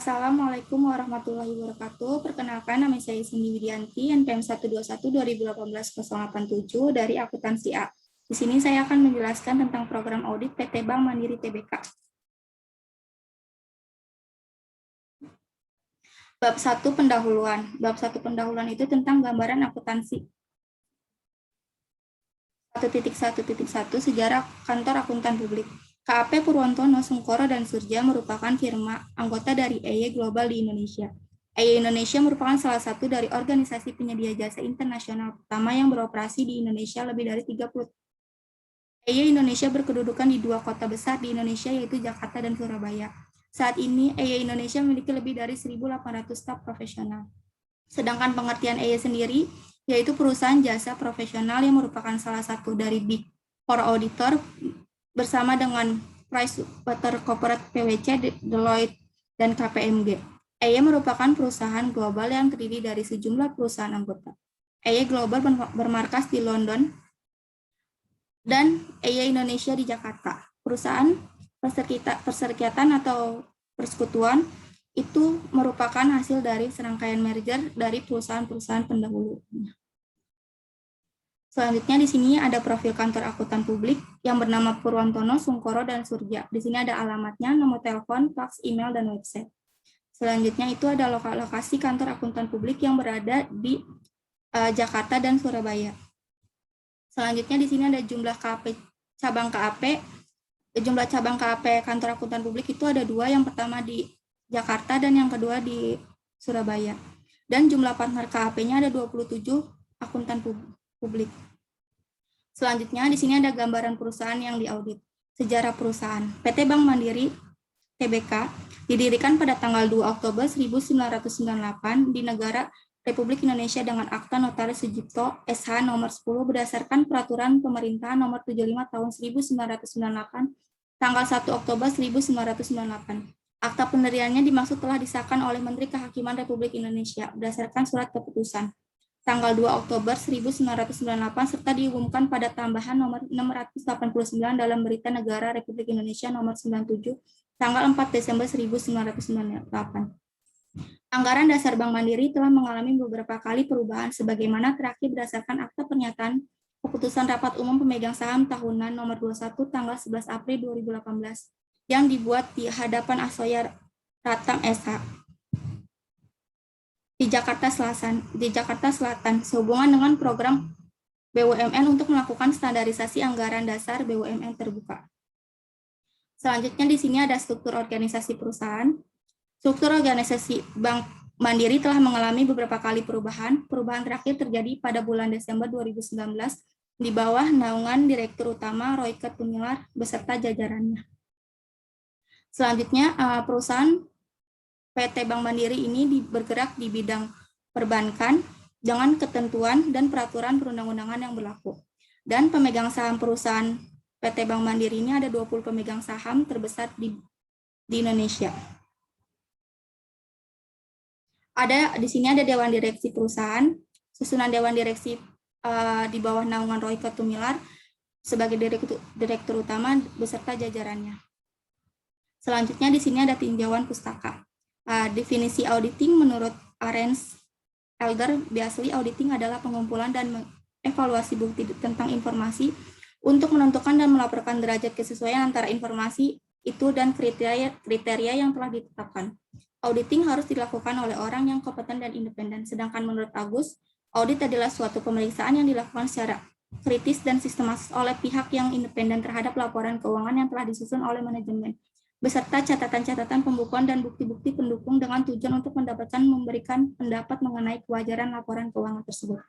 Assalamualaikum warahmatullahi wabarakatuh. Perkenalkan, nama saya Cindy Widianti, NPM 121-2018-087 dari Akuntansi A. Di sini saya akan menjelaskan tentang program audit PT Bank Mandiri Tbk. Bab 1 pendahuluan. Bab 1 pendahuluan itu tentang gambaran akuntansi. 1.1.1 Sejarah Kantor Akuntan Publik. KAP Purwontono, Sungkoro, dan Surja merupakan firma anggota dari EY Global di Indonesia. EY Indonesia merupakan salah satu dari organisasi penyedia jasa internasional pertama yang beroperasi di Indonesia lebih dari 30. EY Indonesia berkedudukan di dua kota besar di Indonesia, yaitu Jakarta dan Surabaya. Saat ini, EY Indonesia memiliki lebih dari 1.800 staf profesional. Sedangkan pengertian EY sendiri, yaitu perusahaan jasa profesional yang merupakan salah satu dari Big Four Auditor bersama dengan PricewaterhouseCoopers PwC, Deloitte, dan KPMG. EY merupakan perusahaan global yang terdiri dari sejumlah perusahaan anggota. EY Global bermarkas di London dan EY Indonesia di Jakarta. Perusahaan perserikatan atau persekutuan itu merupakan hasil dari serangkaian merger dari perusahaan-perusahaan pendahulu. Selanjutnya di sini ada profil kantor akuntan publik yang bernama Purwontono, Sungkoro, dan Surja. Di sini ada alamatnya, nomor telepon, fax, email, dan website. Selanjutnya itu ada lokasi kantor akuntan publik yang berada di Jakarta dan Surabaya. Selanjutnya di sini ada jumlah cabang KAP. Jumlah cabang KAP kantor akuntan publik itu ada 2, yang pertama di Jakarta dan yang kedua di Surabaya. Dan jumlah partner KAP-nya ada 27 akuntan publik. Selanjutnya di sini ada gambaran perusahaan yang diaudit. Sejarah perusahaan. PT Bank Mandiri Tbk didirikan pada tanggal 2 Oktober 1998 di negara Republik Indonesia dengan Akta Notaris Sujipto SH nomor 10 berdasarkan Peraturan Pemerintah nomor 75 tahun 1998 tanggal 1 Oktober 1998. Akta pendiriannya dimaksud telah disahkan oleh Menteri Kehakiman Republik Indonesia berdasarkan surat keputusan tanggal 2 Oktober 1998 serta diumumkan pada tambahan nomor 689 dalam Berita Negara Republik Indonesia nomor 97 tanggal 4 Desember 1998. Anggaran dasar Bank Mandiri telah mengalami beberapa kali perubahan sebagaimana terakhir berdasarkan Akta Pernyataan Keputusan Rapat Umum Pemegang Saham Tahunan nomor 21 tanggal 11 April 2018 yang dibuat di hadapan Asoya Ratang SH. Di Jakarta Selatan, sehubungan dengan program BUMN untuk melakukan standarisasi anggaran dasar BUMN terbuka. Selanjutnya di sini ada struktur organisasi perusahaan. Struktur organisasi Bank Mandiri telah mengalami beberapa kali perubahan. Perubahan terakhir terjadi pada bulan Desember 2019 di bawah naungan Direktur Utama Royke Tumilar beserta jajarannya. Selanjutnya perusahaan PT Bank Mandiri ini bergerak di bidang perbankan dengan ketentuan dan peraturan perundang-undangan yang berlaku. Dan pemegang saham perusahaan PT Bank Mandiri ini ada 20 pemegang saham terbesar di Indonesia. Di sini ada Dewan Direksi perusahaan, susunan Dewan Direksi di bawah naungan Royke Tumilar sebagai Direktur Utama beserta jajarannya. Selanjutnya di sini ada tinjauan pustaka. Definisi auditing menurut Arens Elder Beasley, auditing adalah pengumpulan dan mengevaluasi bukti tentang informasi untuk menentukan dan melaporkan derajat kesesuaian antara informasi itu dan kriteria yang telah ditetapkan. Auditing harus dilakukan oleh orang yang kompeten dan independen, sedangkan menurut Agus, audit adalah suatu pemeriksaan yang dilakukan secara kritis dan sistematis oleh pihak yang independen terhadap laporan keuangan yang telah disusun oleh manajemen, beserta catatan-catatan pembukuan dan bukti-bukti pendukung dengan tujuan untuk memberikan pendapat mengenai kewajaran laporan keuangan tersebut.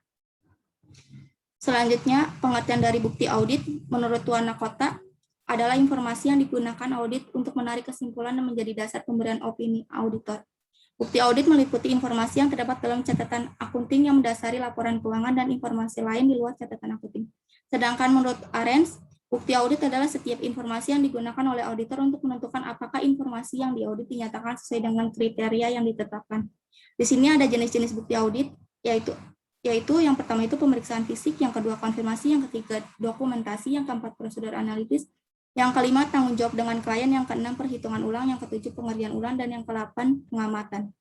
Selanjutnya, pengertian dari bukti audit menurut Wanakota adalah informasi yang digunakan audit untuk menarik kesimpulan dan menjadi dasar pemberian opini auditor. Bukti audit meliputi informasi yang terdapat dalam catatan akunting yang mendasari laporan keuangan dan informasi lain di luar catatan akunting. Sedangkan menurut Arens, bukti audit adalah setiap informasi yang digunakan oleh auditor untuk menentukan apakah informasi yang diaudit dinyatakan sesuai dengan kriteria yang ditetapkan. Di sini ada jenis-jenis bukti audit, yaitu yang pertama itu pemeriksaan fisik, yang kedua konfirmasi, yang ketiga dokumentasi, yang keempat prosedur analitis, Yang kelima, tanggung jawab dengan klien. Yang keenam, perhitungan ulang. Yang ketujuh, pengerjaan ulang. Dan yang kedelapan, pengamatan.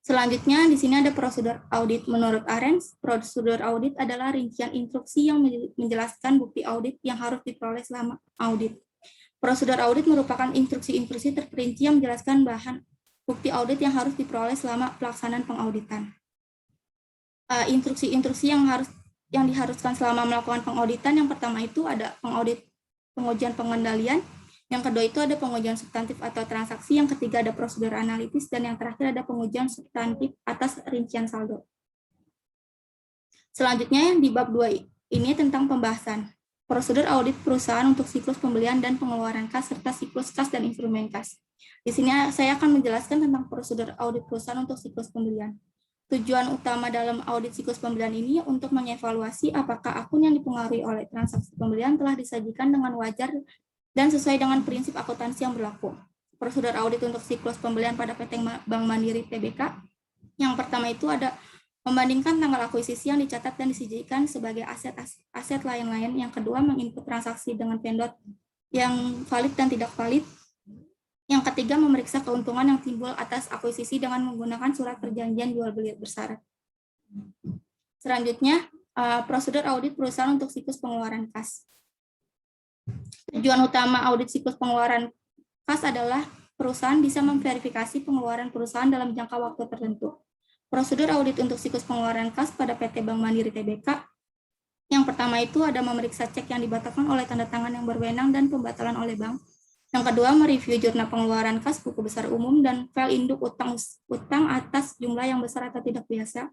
Selanjutnya, di sini ada prosedur audit. Menurut Arens, prosedur audit adalah rincian instruksi yang menjelaskan bukti audit yang harus diperoleh selama audit. Prosedur audit merupakan instruksi-instruksi terperinci yang menjelaskan bahan bukti audit yang harus diperoleh selama pelaksanaan pengauditan. Instruksi-instruksi yang diharuskan selama melakukan pengauditan, yang pertama itu ada pengujian pengendalian, yang kedua itu ada pengujian substantif atau transaksi, yang ketiga ada prosedur analitis, dan yang terakhir ada pengujian substantif atas rincian saldo. Selanjutnya di bab 2 ini tentang pembahasan prosedur audit perusahaan untuk siklus pembelian dan pengeluaran kas serta siklus kas dan instrumen kas. Di sini saya akan menjelaskan tentang prosedur audit perusahaan untuk siklus pembelian. Tujuan utama dalam audit siklus pembelian ini untuk mengevaluasi apakah akun yang dipengaruhi oleh transaksi pembelian telah disajikan dengan wajar dan sesuai dengan prinsip akuntansi yang berlaku. Prosedur audit untuk siklus pembelian pada PT Bank Mandiri Tbk. Yang pertama itu ada membandingkan tanggal akuisisi yang dicatat dan disajikan sebagai aset lain-lain. Yang kedua, menginput transaksi dengan vendor yang valid dan tidak valid. Yang ketiga, memeriksa keuntungan yang timbul atas akuisisi dengan menggunakan surat perjanjian jual beli bersyarat. Selanjutnya, prosedur audit perusahaan untuk siklus pengeluaran kas. Tujuan utama audit siklus pengeluaran kas adalah perusahaan bisa memverifikasi pengeluaran perusahaan dalam jangka waktu tertentu. Prosedur audit untuk siklus pengeluaran kas pada PT Bank Mandiri Tbk. Yang pertama itu ada memeriksa cek yang dibatalkan oleh tanda tangan yang berwenang dan pembatalan oleh bank. Yang kedua, mereview jurnal pengeluaran kas, buku besar umum, dan file induk utang atas jumlah yang besar atau tidak biasa.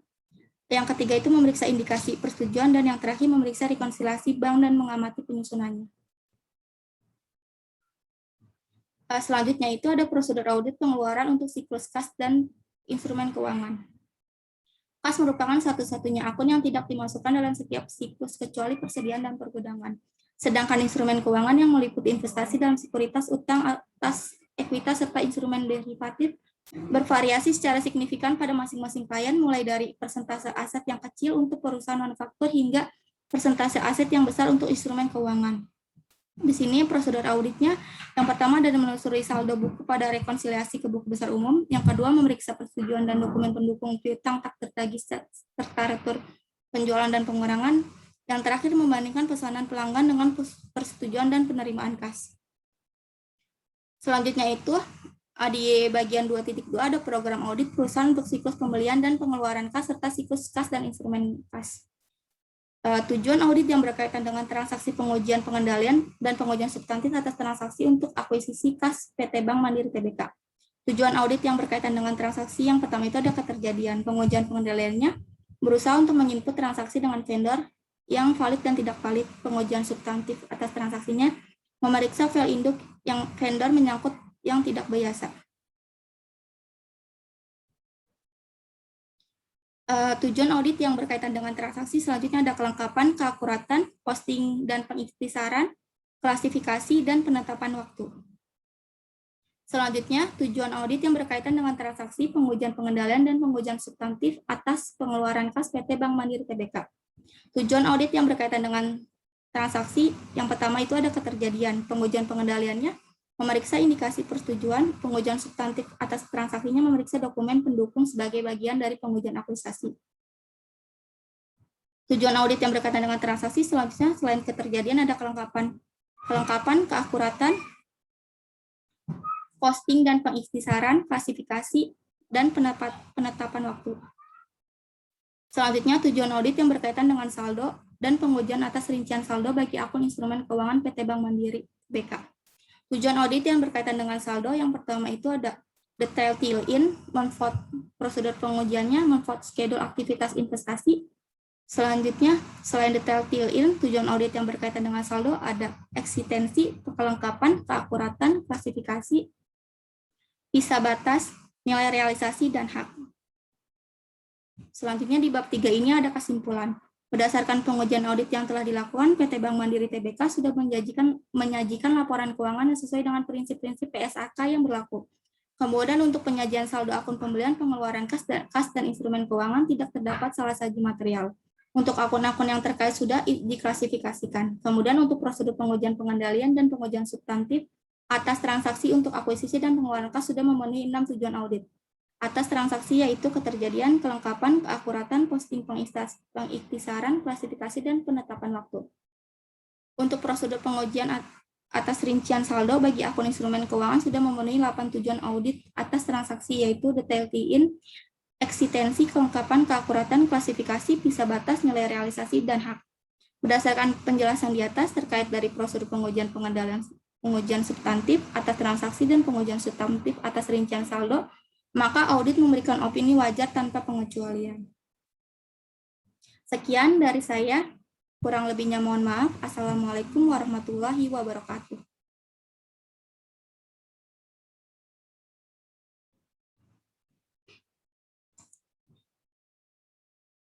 Yang ketiga itu memeriksa indikasi persetujuan, dan yang terakhir memeriksa rekonsiliasi bank dan mengamati penyusunannya. Selanjutnya itu ada prosedur audit pengeluaran untuk siklus kas dan instrumen keuangan. Kas merupakan satu-satunya akun yang tidak dimasukkan dalam setiap siklus kecuali persediaan dan pergudangan. Sedangkan instrumen keuangan yang meliputi investasi dalam sekuritas, utang atas ekuitas, serta instrumen derivatif bervariasi secara signifikan pada masing-masing klien, mulai dari persentase aset yang kecil untuk perusahaan manufaktur hingga persentase aset yang besar untuk instrumen keuangan. Di sini prosedur auditnya, yang pertama adalah menelusuri saldo buku pada rekonsiliasi ke buku besar umum, yang kedua memeriksa persetujuan dan dokumen pendukung piutang tak tertagih serta retur penjualan dan pengurangan, yang terakhir membandingkan pesanan pelanggan dengan persetujuan dan penerimaan kas. Selanjutnya itu di bagian 2.2 ada program audit perusahaan untuk siklus pembelian dan pengeluaran kas serta siklus kas dan instrumen kas. Tujuan audit yang berkaitan dengan transaksi pengujian pengendalian dan pengujian substantif atas transaksi untuk akuisisi kas PT Bank Mandiri Tbk. Tujuan audit yang berkaitan dengan transaksi yang pertama itu ada keterjadian pengujian pengendaliannya, berusaha untuk menginput transaksi dengan vendor yang valid dan tidak valid. Pengujian substantif atas transaksinya, memeriksa file induk yang vendor menyangkut yang tidak biasa. Tujuan audit yang berkaitan dengan transaksi selanjutnya ada kelengkapan, keakuratan, posting dan pengikhtisaran, klasifikasi, dan penetapan waktu. Selanjutnya, tujuan audit yang berkaitan dengan transaksi, pengujian pengendalian, dan pengujian substantif atas pengeluaran kas PT Bank Mandiri Tbk. Tujuan audit yang berkaitan dengan transaksi, yang pertama itu ada keterjadian, pengujian pengendaliannya, memeriksa indikasi persetujuan, pengujian substantif atas transaksinya, memeriksa dokumen pendukung sebagai bagian dari pengujian akuisisi. Tujuan audit yang berkaitan dengan transaksi selanjutnya, selain keterjadian ada kelengkapan, keakuratan, posting dan pengikhtisaran, klasifikasi, dan penetapan waktu. Selanjutnya, tujuan audit yang berkaitan dengan saldo dan pengujian atas rincian saldo bagi akun instrumen keuangan PT Bank Mandiri Tbk. Tujuan audit yang berkaitan dengan saldo yang pertama itu ada detail till-in, memvote prosedur pengujiannya, memvote schedule aktivitas investasi. Selanjutnya, selain detail till-in, tujuan audit yang berkaitan dengan saldo ada eksistensi, kelengkapan, keakuratan, klasifikasi, visa batas, nilai realisasi, dan hak. Selanjutnya di bab 3 ini ada kesimpulan. Berdasarkan pengujian audit yang telah dilakukan, PT Bank Mandiri Tbk sudah menyajikan laporan keuangan yang sesuai dengan prinsip-prinsip PSAK yang berlaku. Kemudian untuk penyajian saldo akun pembelian, pengeluaran kas dan instrumen keuangan tidak terdapat salah satu material. Untuk akun-akun yang terkait sudah diklasifikasikan. Kemudian untuk prosedur pengujian pengendalian dan pengujian substantif atas transaksi untuk akuisisi dan pengeluaran kas sudah memenuhi 6 tujuan audit. Atas transaksi yaitu keterjadian, kelengkapan, keakuratan, posting pengiktisaran, klasifikasi, dan penetapan waktu. Untuk prosedur pengujian atas rincian saldo bagi akun instrumen keuangan sudah memenuhi 8 tujuan audit atas transaksi yaitu detail key-in, eksistensi, kelengkapan, keakuratan, klasifikasi, visa batas, nilai realisasi, dan hak. Berdasarkan penjelasan di atas terkait dari prosedur pengujian pengendalian pengujian substantif atas transaksi dan pengujian substantif atas rincian saldo, maka audit memberikan opini wajar tanpa pengecualian. Sekian dari saya, kurang lebihnya mohon maaf. Assalamualaikum warahmatullahi wabarakatuh.